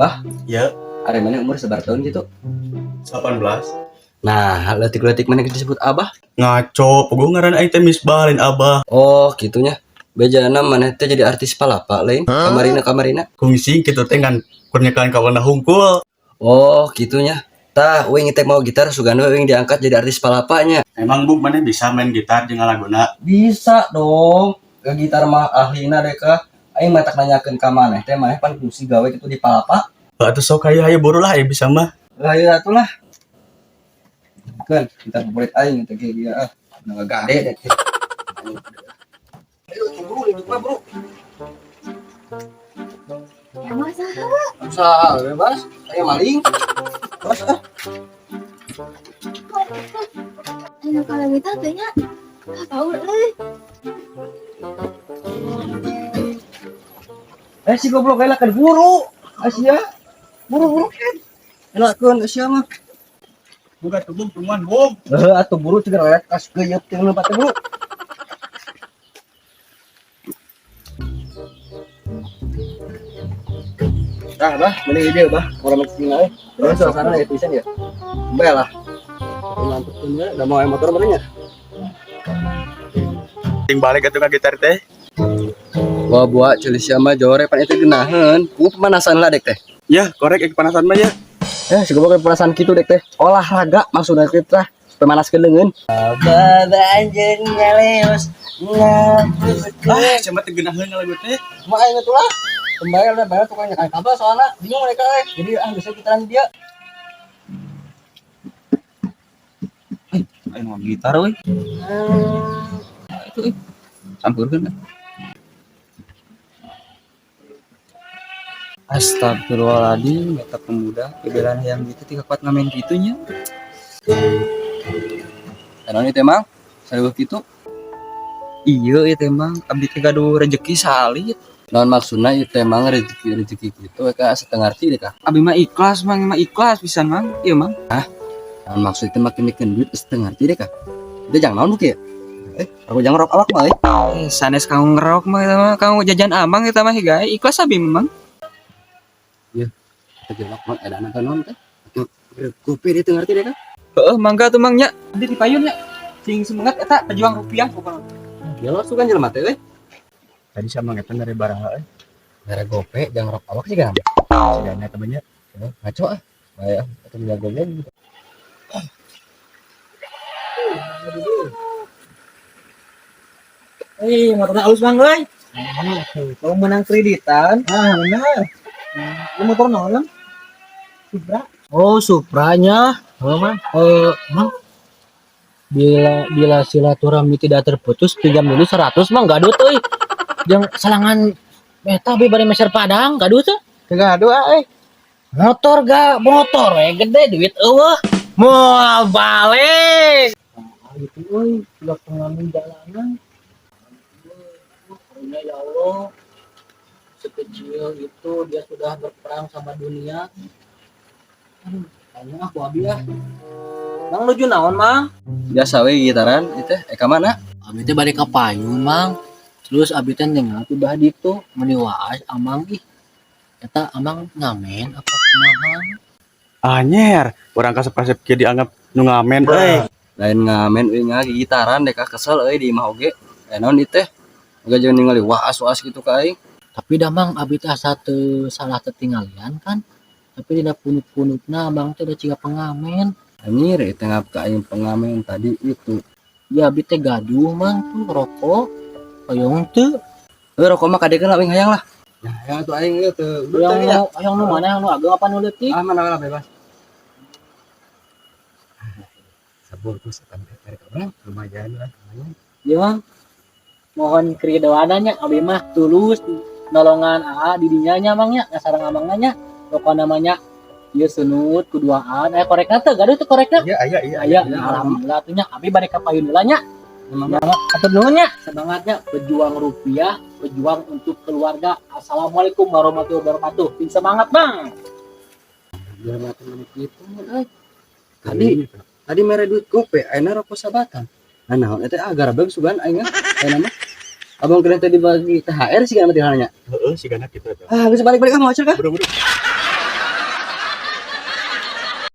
Bah, Ya, ada mana umur sebar tahun gitu. 18. Nah, letik-letik mana disebut abah? Ngaco, pogo ngaran aing teh misbalin abah. Oh, gitunya. Bejana mana teh jadi artis palapa lain. Kamarina. Kungsi kitu teh ngan kurniakan kawanna hungkul. Oh, gitunya. Tah, wing teh mau gitar sugana wing diangkat jadi artis palapanya. Emang Bung mana bisa main gitar jeung laguna? Bisa dong. Ke gitar mah ahlina deh kah. Aing matak nanyakeun ka maneh teh maneh pan fungsi gawe itu di palapa. Atuh sok hayu buru lah bisa mah. Lah ya atulah. Kan kita favorit aing teh ge dia Nggak gade deh. Ayo buru itu mah bro. Usaha bebas. Saya maling. Terus Ayo kalau gitu tanya tahu si goblok elak buru. Asia. Buru-buru kan. Elakkeun Asia mah. Bukan tuh Bung, cuman Bung. Atuh buru cenah rek kas geuyeut teh leupat teh buru. Nah, bah, mending ide, bah. Orang masih tinggal, terus suasana ya tulisan ya. Bae lah. Mantep punya, udah mau motor benernya. Ting balik atuh ka gitar teh. Wah, buat celis sama jore pan itu genaheun. Ku pemanasan lah dek teh. Ya, korek panasan mah ya. Si goblok pemanasan kitu dek teh. Olahraga maksudna kita pemanaskeun leungeun. Badanjeun ngaleos. Cuma teh geunaheun lagu teh. Mah aing atuh lah. Kembali udah bayar tukangnya kayak apa soalnya bingung mereka jadi bisa gitaran dia. Aing mau gitar euy. Itu campurkeun. Astagfirullahaladzim, meta pemuda, kebelan yang gitu tika kuat ngamen gitunya. Karena ini temang, saya gitu. Iya, itu emang abdi teh gaduh rezeki salit. Non maksudna itu emang rezeki gitu, ka setengah arti deh kak. Abi mah ikhlas pisan mang, iya mang. Non maksudnya makin bikin duit setengah arti deh kak. Itu jangan naon bukit. Aku jangan rok awak mah. Sanes kamu ngerok mah eta mah, kamu jajan amang eta mah higa ikhlas abi memang. Terjebak mah edan kan non teh. Kopi itu ngerti deh kak. Heeh, mangga tuh mang nya. Abdi dipayun nya. Sing semangat eta pejuang rupiah pokokna. Ya lo suka jelema teh euy. Tadi sama ngetan dari baraha euy. Mere gope jangan rok awak sih kan. Sidana teh banyak. Ngaco ah. Bae atuh jago-jago gitu. Motorna alus mang euy. Kau menang kreditan? Benar. Lu motor naon? Supra. Oh, Supranya. Oh, Mang. Mang. Bila silaturahmi tidak terputus, pinjam dulu 100, Mang. Gaduh euy. Jeung salangan eta be bari meser Padang, gaduh teh. Gaduh euy. Motor gede duit eueuh. Moal balik. Nah, gitu euy, udah pengamen jalanan. Ya Allah, sekecil itu dia sudah berperang sama dunia. Kayaknya aku abi ya. Mang nuju naon, Mang? Biasa we gitaran itu ka mana? Abi teh balik ka payun, Mang. Terus abi teh nengah tibah ditu meuni waas amang ih. Eta amang ngamen apa kumaha? Anyer, urang kasep-kasep kieu dianggap nu ngamen euy. Lain ngamen euy gitaran deh kak kesel euy di imah oge. Naon ieu teh? Enggak jangan ningali waas-waas gitu ka aing. Tapi dah Mang abi teh asa teu salah tetingalian kan. Tapi tidak punut-punutna abang teh da ciga pengamen. Anjir itu ngap ka aing pengamen tadi itu. Ya abi teh gaduh Mang tuh rokok. Hoyong teu. Rokok mah kadekeun lah wing hayang lah. Nah, hayang tuh aing ieu teu. Yang nu mana yang nu ageng apa nu leutik? Ah mana lah bebas. Sabur tuh setan teh urang lumayan lah. Ya Mang. Mohon keridoannya abi mah tulus nolongan AA didinya nya Mang nya ngasareng amangna nya. Rokok namanya ieu sunut kuduaan. Korekna teh gaduh teh korekna. Iya. Alhamdulillah tuh nya abi bari ka payun heula nya. Atur nuhun nya. Semangatnya pejuang rupiah, pejuang untuk keluarga. Assalamualaikum warahmatullahi wabarakatuh. Tim semangat, Bang. Biar mati gitu euy. Tadi mere duit gope ayeuna rokok sabatan. Nah, naon eta agar bagus sugan aing ayeuna mah. Abang kena tadi bagi THR sih kan mah dihalanya. Heeh, sigana kitu eta. Ah, geus balik-balik ah mau kah? Buru-buru.